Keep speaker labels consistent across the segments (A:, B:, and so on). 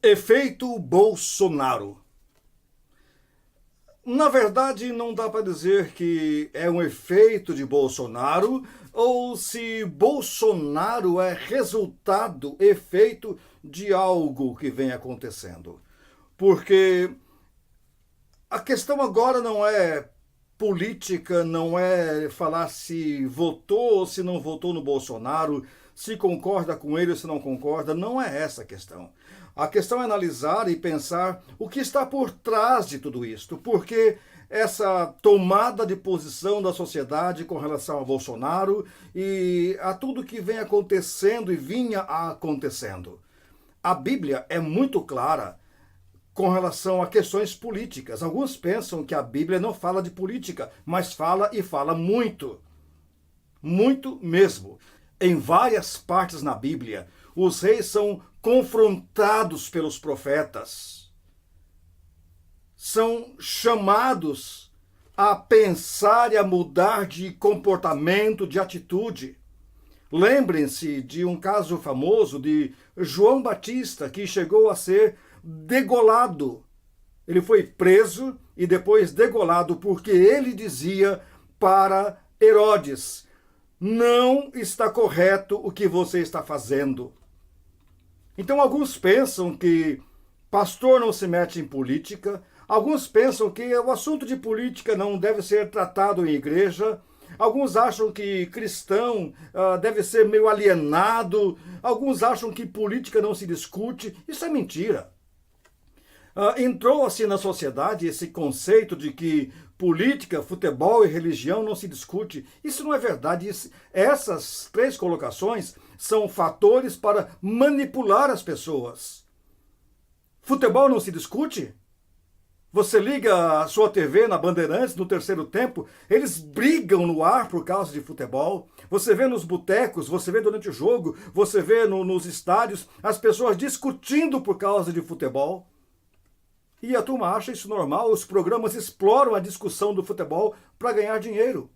A: Efeito Bolsonaro. Na verdade, não dá para dizer que é um efeito de Bolsonaro ou se Bolsonaro é resultado, efeito de algo que vem acontecendo. Porque a questão agora não é política, não é falar se votou ou se não votou no Bolsonaro, se concorda com ele ou se não concorda, não é essa a questão. A questão é analisar e pensar o que está por trás de tudo isto, porque essa tomada de posição da sociedade com relação a Bolsonaro e a tudo que vem acontecendo e vinha acontecendo. A Bíblia é muito clara com relação a questões políticas. Alguns pensam que a Bíblia não fala de política, mas fala e fala muito. Muito mesmo. Em várias partes na Bíblia, os reis são confrontados pelos profetas. São chamados a pensar e a mudar de comportamento, de atitude. Lembrem-se de um caso famoso de João Batista, que chegou a ser degolado. Ele foi preso e depois degolado porque ele dizia para Herodes: não está correto o que você está fazendo. Então alguns pensam que pastor não se mete em política, alguns pensam que o assunto de política não deve ser tratado em igreja, alguns acham que cristão deve ser meio alienado, alguns acham que política não se discute. Isso é mentira. Entrou assim na sociedade esse conceito de que política, futebol e religião não se discute. Isso não é verdade. Essas três colocações são fatores para manipular as pessoas. Futebol não se discute? Você liga a sua TV na Bandeirantes no terceiro tempo, eles brigam no ar por causa de futebol. Você vê nos botecos, você vê durante o jogo, você vê nos estádios as pessoas discutindo por causa de futebol. E a turma acha isso normal, os programas exploram a discussão do futebol para ganhar dinheiro.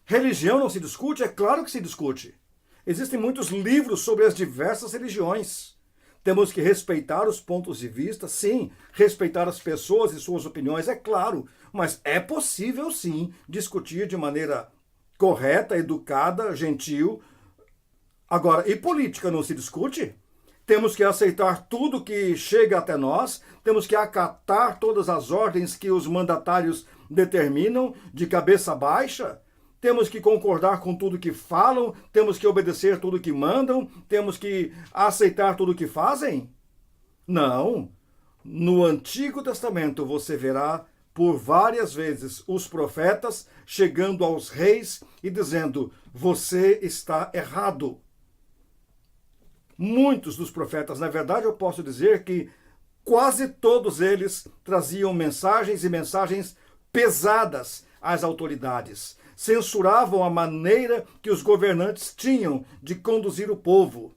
A: Religião não se discute? É claro que se discute. Existem muitos livros sobre as diversas religiões. Temos que respeitar os pontos de vista, sim, respeitar as pessoas e suas opiniões, é claro, mas é possível sim discutir de maneira correta, educada, gentil. Agora, e política não se discute? Temos que aceitar tudo que chega até nós, temos que acatar todas as ordens que os mandatários determinam de cabeça baixa, temos que concordar com tudo que falam, temos que obedecer tudo que mandam, temos que aceitar tudo que fazem? Não. No Antigo Testamento você verá por várias vezes os profetas chegando aos reis e dizendo: você está errado. Muitos dos profetas, na verdade eu posso dizer que quase todos eles traziam mensagens e mensagens pesadas às autoridades. Censuravam a maneira que os governantes tinham de conduzir o povo.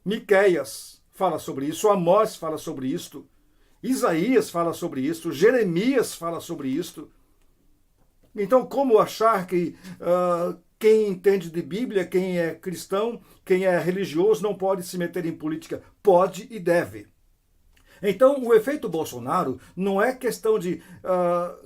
A: Miqueias fala sobre isso, Amós fala sobre isto, Isaías fala sobre isto, Jeremias fala sobre isto. Então, como achar que quem entende de Bíblia, quem é cristão, quem é religioso, não pode se meter em política? Pode e deve. Então, o efeito Bolsonaro não é questão de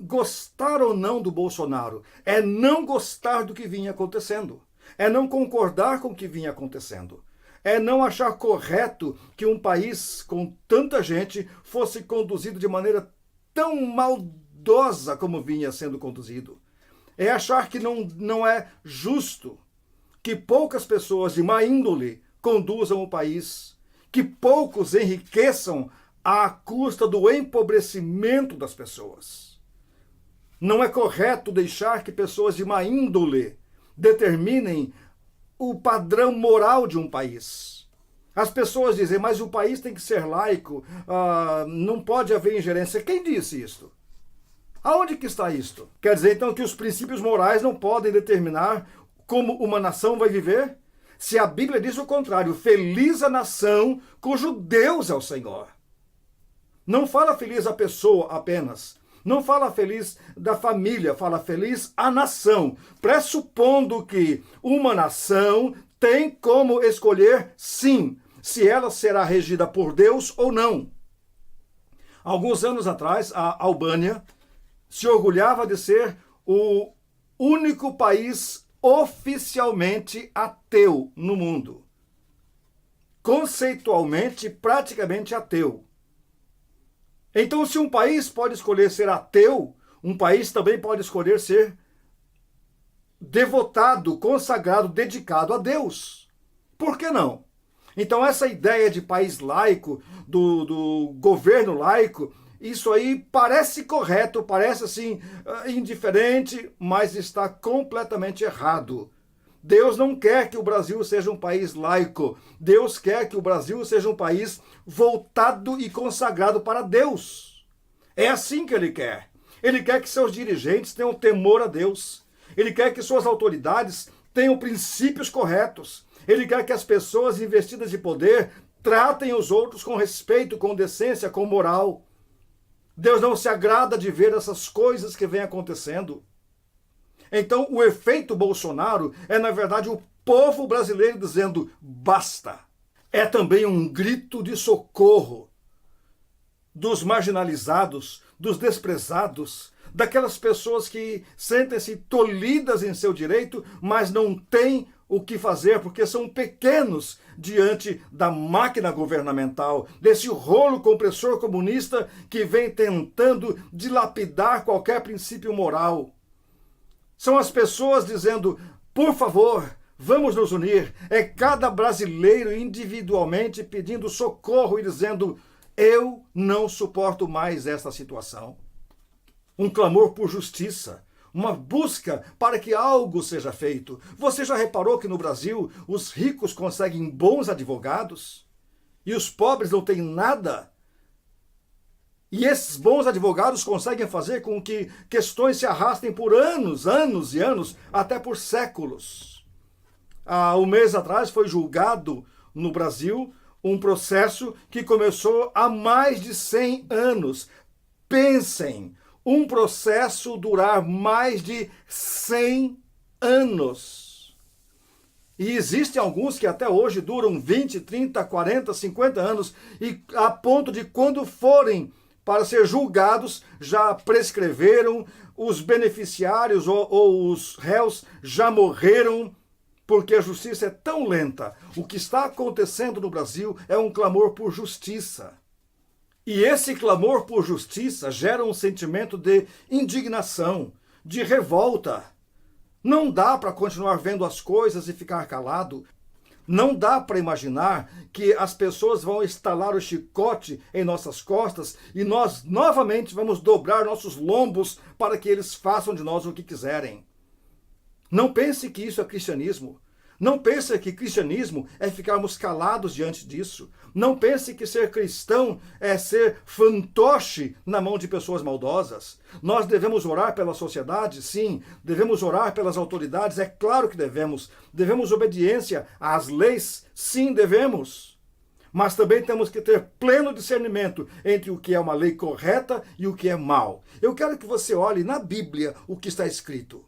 A: gostar ou não do Bolsonaro. É não gostar do que vinha acontecendo. É não concordar com o que vinha acontecendo. É não achar correto que um país com tanta gente fosse conduzido de maneira tão maldosa como vinha sendo conduzido. É achar que não é justo que poucas pessoas de má índole conduzam o país, que poucos enriqueçam à custa do empobrecimento das pessoas. Não é correto deixar que pessoas de má índole determinem o padrão moral de um país. As pessoas dizem, mas o país tem que ser laico, não pode haver ingerência. Quem disse isto? Aonde que está isto? Quer dizer, então, que os princípios morais não podem determinar como uma nação vai viver? Se a Bíblia diz o contrário, feliz a nação cujo Deus é o Senhor. Não fala feliz a pessoa apenas. Não fala feliz da família, fala feliz a nação. Pressupondo que uma nação tem como escolher, sim, se ela será regida por Deus ou não. Alguns anos atrás, a Albânia se orgulhava de ser o único país oficialmente ateu no mundo. Conceitualmente, praticamente ateu. Então, se um país pode escolher ser ateu, um país também pode escolher ser devotado, consagrado, dedicado a Deus. Por que não? Então, essa ideia de país laico, do governo laico, isso aí parece correto, parece assim, indiferente, mas está completamente errado. Deus não quer que o Brasil seja um país laico. Deus quer que o Brasil seja um país voltado e consagrado para Deus. É assim que Ele quer. Ele quer que seus dirigentes tenham temor a Deus. Ele quer que suas autoridades tenham princípios corretos. Ele quer que as pessoas investidas de poder tratem os outros com respeito, com decência, com moral. Deus não se agrada de ver essas coisas que vêm acontecendo. Então, o efeito Bolsonaro é, na verdade, o povo brasileiro dizendo basta. É também um grito de socorro dos marginalizados, dos desprezados, daquelas pessoas que sentem-se tolhidas em seu direito, mas não têm o que fazer porque são pequenos diante da máquina governamental, desse rolo compressor comunista que vem tentando dilapidar qualquer princípio moral. São as pessoas dizendo, por favor, vamos nos unir. É cada brasileiro individualmente pedindo socorro e dizendo, eu não suporto mais esta situação. Um clamor por justiça, uma busca para que algo seja feito. Você já reparou que no Brasil os ricos conseguem bons advogados e os pobres não têm nada? E esses bons advogados conseguem fazer com que questões se arrastem por anos, anos e anos, até por séculos. Há um mês atrás foi julgado no Brasil um processo que começou há mais de 100 anos. Pensem, um processo durar mais de 100 anos. E existem alguns que até hoje duram 20, 30, 40, 50 anos, e a ponto de quando forem para ser julgados, já prescreveram, os beneficiários ou os réus já morreram, porque a justiça é tão lenta. O que está acontecendo no Brasil é um clamor por justiça. E esse clamor por justiça gera um sentimento de indignação, de revolta. Não dá para continuar vendo as coisas e ficar calado. Não dá para imaginar que as pessoas vão estalar o chicote em nossas costas e nós novamente vamos dobrar nossos lombos para que eles façam de nós o que quiserem. Não pense que isso é cristianismo. Não pense que cristianismo é ficarmos calados diante disso. Não pense que ser cristão é ser fantoche na mão de pessoas maldosas. Nós devemos orar pela sociedade? Sim. Devemos orar pelas autoridades? É claro que devemos. Devemos obediência às leis? Sim, devemos. Mas também temos que ter pleno discernimento entre o que é uma lei correta e o que é mal. Eu quero que você olhe na Bíblia o que está escrito.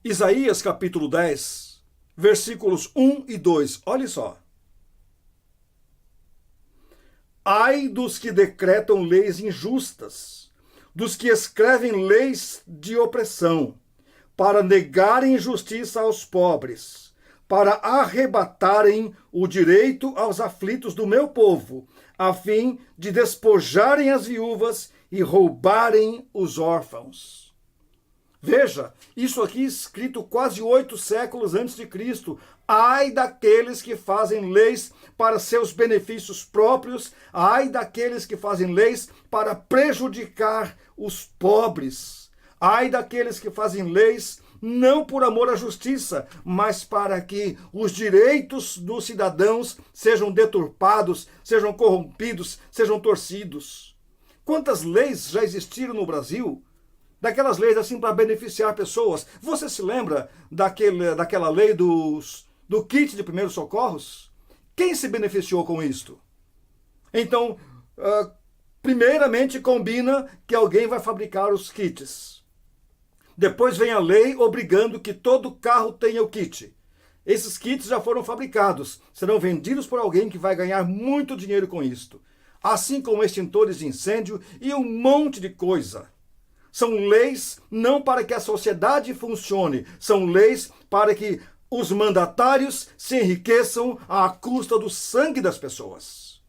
A: Isaías capítulo 10, versículos 1 e 2. Olhe só. Ai dos que decretam leis injustas, dos que escrevem leis de opressão, para negarem justiça aos pobres, para arrebatarem o direito aos aflitos do meu povo, a fim de despojarem as viúvas e roubarem os órfãos. Veja, isso aqui escrito quase 8 séculos antes de Cristo. Ai daqueles que fazem leis para seus benefícios próprios, ai daqueles que fazem leis para prejudicar os pobres. Ai daqueles que fazem leis não por amor à justiça, mas para que os direitos dos cidadãos sejam deturpados, sejam corrompidos, sejam torcidos. Quantas leis já existiram no Brasil? Daquelas leis assim para beneficiar pessoas. Você se lembra daquela lei do kit de primeiros socorros? Quem se beneficiou com isto? Então, primeiramente combina que alguém vai fabricar os kits. Depois vem a lei obrigando que todo carro tenha o kit. Esses kits já foram fabricados, serão vendidos por alguém que vai ganhar muito dinheiro com isto. Assim como extintores de incêndio e um monte de coisa. São leis não para que a sociedade funcione, são leis para que os mandatários se enriqueçam à custa do sangue das pessoas.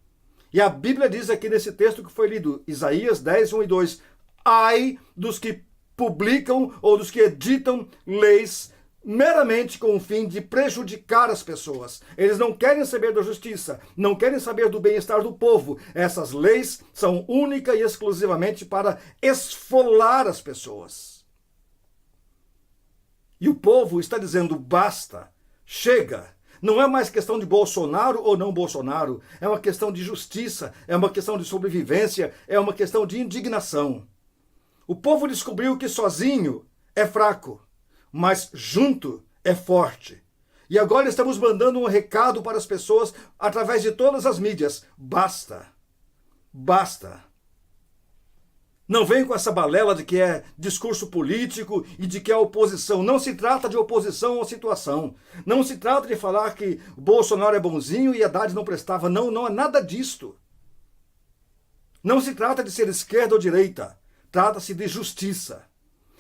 A: E a Bíblia diz aqui nesse texto que foi lido, Isaías 10, 1 e 2, ai dos que publicam ou dos que editam leis meramente com o fim de prejudicar as pessoas. Eles não querem saber da justiça, não querem saber do bem-estar do povo. Essas leis são única e exclusivamente para esfolar as pessoas. E o povo está dizendo basta, chega. Não é mais questão de Bolsonaro ou não Bolsonaro, é uma questão de justiça, é uma questão de sobrevivência, é uma questão de indignação. O povo descobriu que sozinho é fraco, mas junto é forte. E agora estamos mandando um recado para as pessoas através de todas as mídias. Basta. Basta. Não vem com essa balela de que é discurso político e de que é oposição. Não se trata de oposição à situação. Não se trata de falar que Bolsonaro é bonzinho e Haddad não prestava. Não, não é nada disto. Não se trata de ser esquerda ou direita. Trata-se de justiça.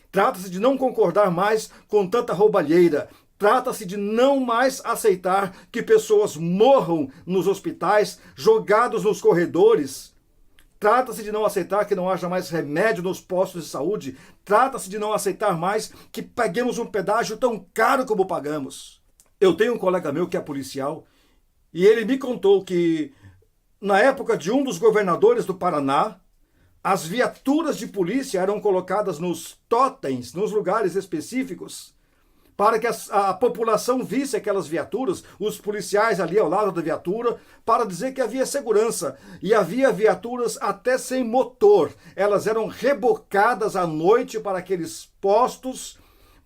A: Trata-se de não concordar mais com tanta roubalheira. Trata-se de não mais aceitar que pessoas morram nos hospitais, jogados nos corredores. Trata-se de não aceitar que não haja mais remédio nos postos de saúde. Trata-se de não aceitar mais que paguemos um pedágio tão caro como pagamos. Eu tenho um colega meu que é policial e ele me contou que na época de um dos governadores do Paraná, as viaturas de polícia eram colocadas nos totens, nos lugares específicos, para que a população visse aquelas viaturas, os policiais ali ao lado da viatura, para dizer que havia segurança. E havia viaturas até sem motor. Elas eram rebocadas à noite para aqueles postos,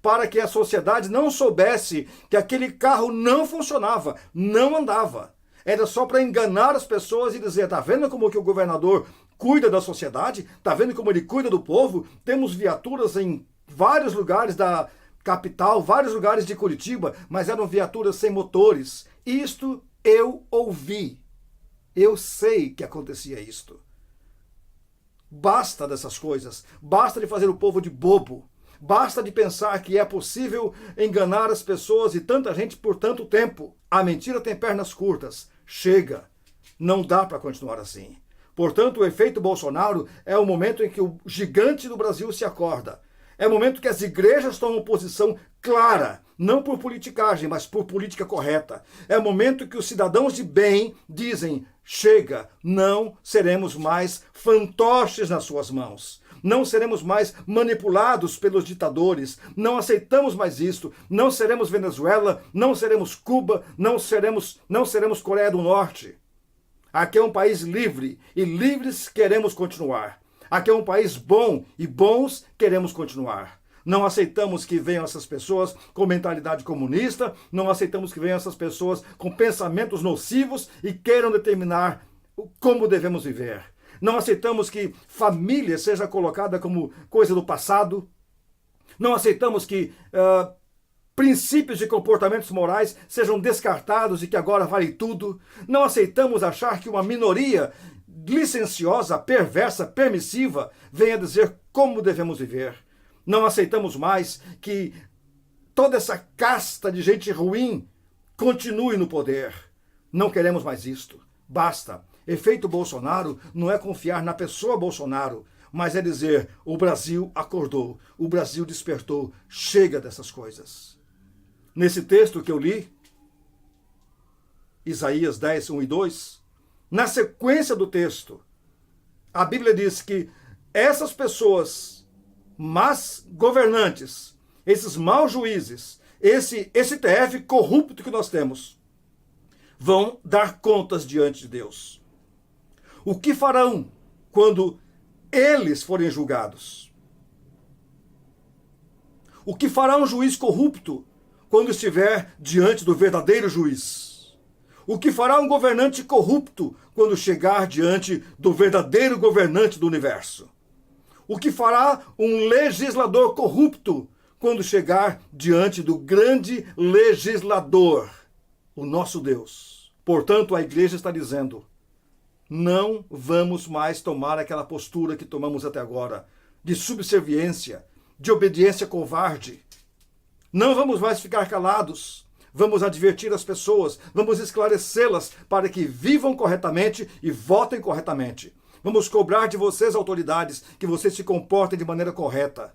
A: para que a sociedade não soubesse que aquele carro não funcionava, não andava. Era só para enganar as pessoas e dizer, tá vendo como que o governador cuida da sociedade? Tá vendo como ele cuida do povo? Temos viaturas em vários lugares da capital, vários lugares de Curitiba, mas eram viaturas sem motores. Isto eu ouvi. Eu sei que acontecia isto. Basta dessas coisas. Basta de fazer o povo de bobo. Basta de pensar que é possível enganar as pessoas e tanta gente por tanto tempo. A mentira tem pernas curtas. Chega. Não dá para continuar assim. Portanto, o efeito Bolsonaro é o momento em que o gigante do Brasil se acorda. É o momento que as igrejas tomam posição clara, não por politicagem, mas por política correta. É o momento que os cidadãos de bem dizem, chega, não seremos mais fantoches nas suas mãos. Não seremos mais manipulados pelos ditadores. Não aceitamos mais isto. Não seremos Venezuela, não seremos Cuba, não seremos Coreia do Norte. Aqui é um país livre e livres queremos continuar. Aqui é um país bom e bons queremos continuar. Não aceitamos que venham essas pessoas com mentalidade comunista, não aceitamos que venham essas pessoas com pensamentos nocivos e queiram determinar como devemos viver. Não aceitamos que família seja colocada como coisa do passado. Não aceitamos que princípios de comportamentos morais sejam descartados e que agora vale tudo. Não aceitamos achar que uma minoria licenciosa, perversa, permissiva venha dizer como devemos viver. Não aceitamos mais que toda essa casta de gente ruim continue no poder. Não queremos mais isto. Basta. Efeito Bolsonaro não é confiar na pessoa Bolsonaro, mas é dizer, o Brasil acordou, o Brasil despertou, chega dessas coisas. Nesse texto que eu li, Isaías 10, 1 e 2, na sequência do texto, a Bíblia diz que essas pessoas, más governantes, esses maus juízes, esse STF corrupto que nós temos, vão dar contas diante de Deus. O que farão quando eles forem julgados? O que fará um juiz corrupto quando estiver diante do verdadeiro juiz? O que fará um governante corrupto quando chegar diante do verdadeiro governante do universo? O que fará um legislador corrupto quando chegar diante do grande legislador, o nosso Deus. Portanto, a igreja está dizendo: não vamos mais tomar aquela postura que tomamos até agora, de subserviência, de obediência covarde. Não vamos mais ficar calados. Vamos advertir as pessoas, vamos esclarecê-las para que vivam corretamente e votem corretamente. Vamos cobrar de vocês, autoridades, que vocês se comportem de maneira correta.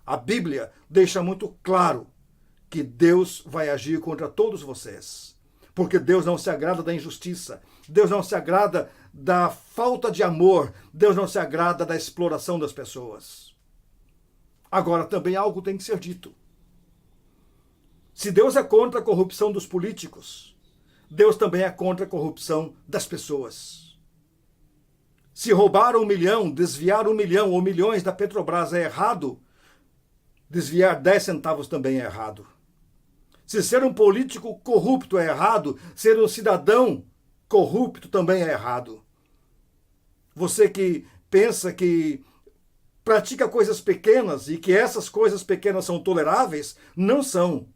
A: A Bíblia deixa muito claro que Deus vai agir contra todos vocês. Porque Deus não se agrada da injustiça, Deus não se agrada da falta de amor, Deus não se agrada da exploração das pessoas. Agora, também algo tem que ser dito. Se Deus é contra a corrupção dos políticos, Deus também é contra a corrupção das pessoas. Se roubar 1 milhão, desviar 1 milhão ou milhões da Petrobras é errado, desviar 10 centavos também é errado. Se ser um político corrupto é errado, ser um cidadão corrupto também é errado. Você que pensa que pratica coisas pequenas e que essas coisas pequenas são toleráveis, não são.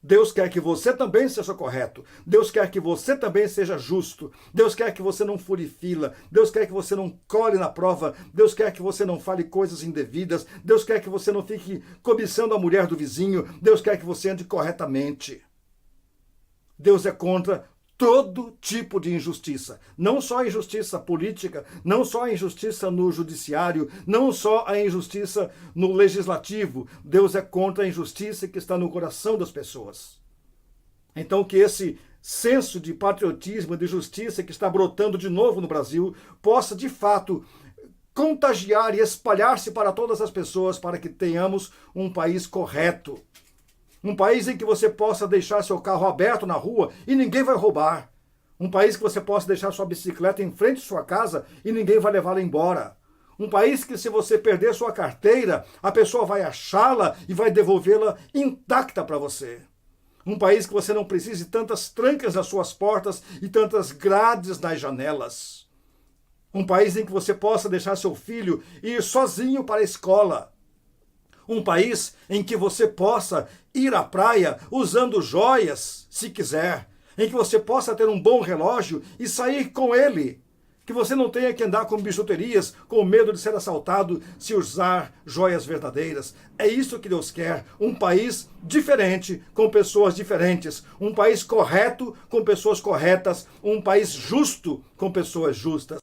A: Deus quer que você também seja correto. Deus quer que você também seja justo. Deus quer que você não fure fila. Deus quer que você não cole na prova. Deus quer que você não fale coisas indevidas. Deus quer que você não fique cobiçando a mulher do vizinho. Deus quer que você ande corretamente. Deus é contra todo tipo de injustiça. Não só a injustiça política, não só a injustiça no judiciário, não só a injustiça no legislativo. Deus é contra a injustiça que está no coração das pessoas. Então que esse senso de patriotismo e de justiça que está brotando de novo no Brasil possa, de fato, contagiar e espalhar-se para todas as pessoas para que tenhamos um país correto. Um país em que você possa deixar seu carro aberto na rua e ninguém vai roubar. Um país que você possa deixar sua bicicleta em frente de sua casa e ninguém vai levá-la embora. Um país que, se você perder sua carteira, a pessoa vai achá-la e vai devolvê-la intacta para você. Um país que você não precise de tantas trancas nas suas portas e tantas grades nas janelas. Um país em que você possa deixar seu filho ir sozinho para a escola. Um país em que você possa ir à praia usando joias, se quiser. Em que você possa ter um bom relógio e sair com ele. Que você não tenha que andar com bijuterias, com medo de ser assaltado se usar joias verdadeiras. É isso que Deus quer. Um país diferente, com pessoas diferentes. Um país correto, com pessoas corretas. Um país justo, com pessoas justas.